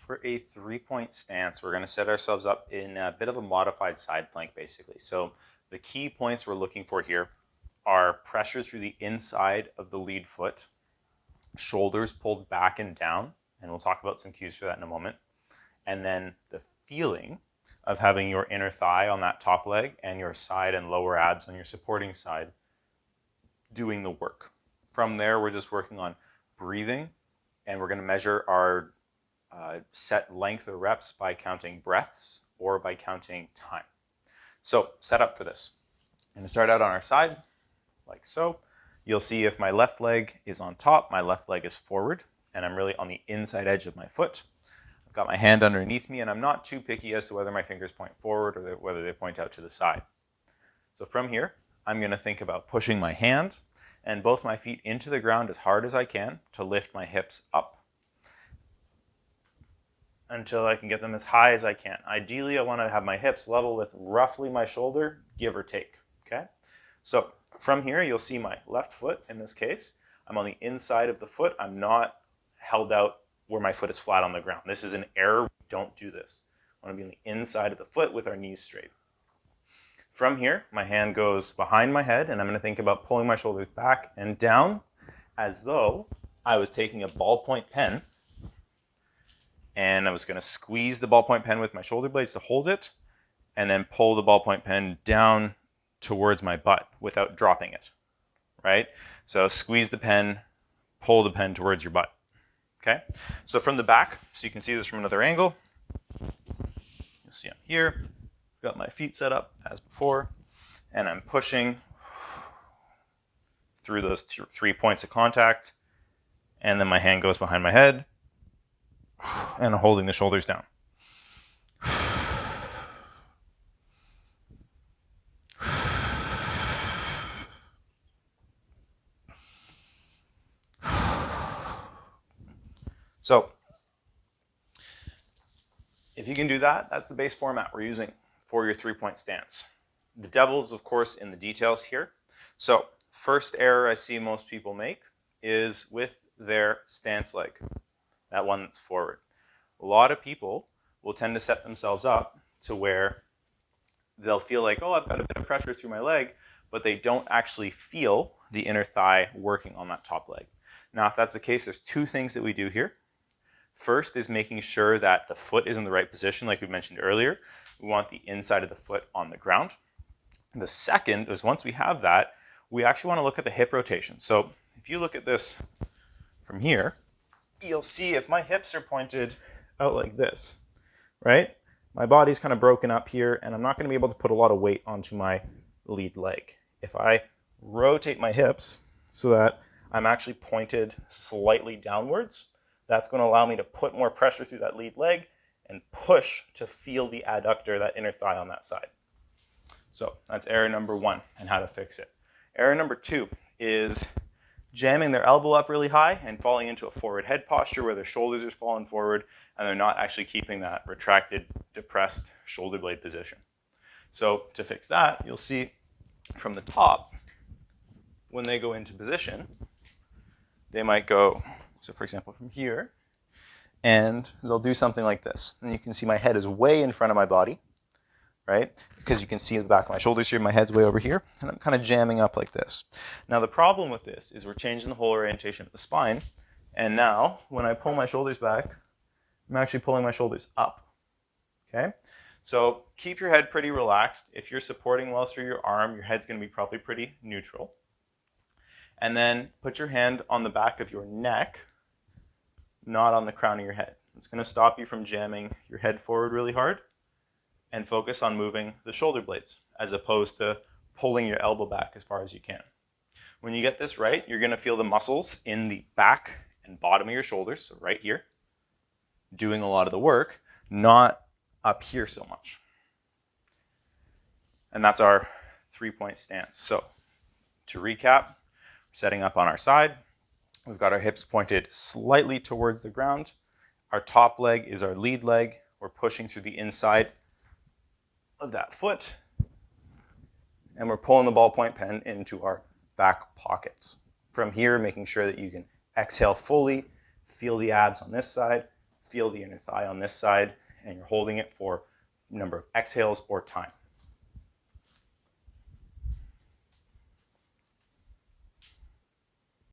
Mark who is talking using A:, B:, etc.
A: For a 3-point stance, we're going to set ourselves up in a bit of a modified side plank, basically. So the key points we're looking for here are pressure through the inside of the lead foot, shoulders pulled back and down, and we'll talk about some cues for that in a moment, and then the feeling of having your inner thigh on that top leg and your side and lower abs on your supporting side doing the work. From there, we're just working on breathing, and we're going to measure our set length or reps by counting breaths or by counting time. So set up for this. I'm going to start out on our side, like so. You'll see if my left leg is on top, my left leg is forward, and I'm really on the inside edge of my foot. I've got my hand underneath me, and I'm not too picky as to whether my fingers point forward or whether they point out to the side. So from here, I'm going to think about pushing my hand and both my feet into the ground as hard as I can to lift my hips up until I can get them as high as I can. Ideally, I want to have my hips level with roughly my shoulder, give or take, okay? So from here, you'll see my left foot in this case. I'm on the inside of the foot. I'm not held out where my foot is flat on the ground. This is an error. Don't do this. I want to be on the inside of the foot with our knees straight. From here, my hand goes behind my head, and I'm going to think about pulling my shoulders back and down as though I was taking a ballpoint pen, and I was going to squeeze the ballpoint pen with my shoulder blades to hold it, and then pull the ballpoint pen down towards my butt without dropping it, right? So squeeze the pen, pull the pen towards your butt, okay? So from the back, so you can see this from another angle, you'll see I'm here, got my feet set up as before, and I'm pushing through those 3 points of contact, and then my hand goes behind my head, and I'm holding the shoulders down. So if you can do that, that's the base format we're using for your 3-point stance. The devil's, of course, in the details here. So first error I see most people make is with their stance leg, that one that's forward. A lot of people will tend to set themselves up to where they'll feel like, oh, I've got a bit of pressure through my leg, but they don't actually feel the inner thigh working on that top leg. Now, if that's the case, there's 2 things that we do here. First is making sure that the foot is in the right position, like we mentioned earlier. We want the inside of the foot on the ground. The second is once we have that, we actually want to look at the hip rotation. So if you look at this from here, you'll see if my hips are pointed out like this, right? My body's kind of broken up here, and I'm not going to be able to put a lot of weight onto my lead leg. If I rotate my hips so that I'm actually pointed slightly downwards, that's going to allow me to put more pressure through that lead leg and push to feel the adductor, that inner thigh on that side. So that's error number 1 and how to fix it. Error number 2 is jamming their elbow up really high and falling into a forward head posture where their shoulders are falling forward and they're not actually keeping that retracted, depressed shoulder blade position. So to fix that, you'll see from the top, when they go into position, they might go, so for example, from here, and they'll do something like this. And you can see my head is way in front of my body, right? Because you can see the back of my shoulders here, my head's way over here, and I'm kind of jamming up like this. Now the problem with this is we're changing the whole orientation of the spine, and now when I pull my shoulders back, I'm actually pulling my shoulders up, okay? So keep your head pretty relaxed. If you're supporting well through your arm, your head's going to be probably pretty neutral. And then put your hand on the back of your neck, not on the crown of your head. It's going to stop you from jamming your head forward really hard and focus on moving the shoulder blades as opposed to pulling your elbow back as far as you can. When you get this right, you're going to feel the muscles in the back and bottom of your shoulders, so right here, doing a lot of the work, not up here so much. And that's our 3-point stance. So to recap, we're setting up on our side. We've got our hips pointed slightly towards the ground. Our top leg is our lead leg. We're pushing through the inside of that foot. And we're pulling the ballpoint pen into our back pockets. From here, making sure that you can exhale fully, feel the abs on this side, feel the inner thigh on this side, and you're holding it for number of exhales or time.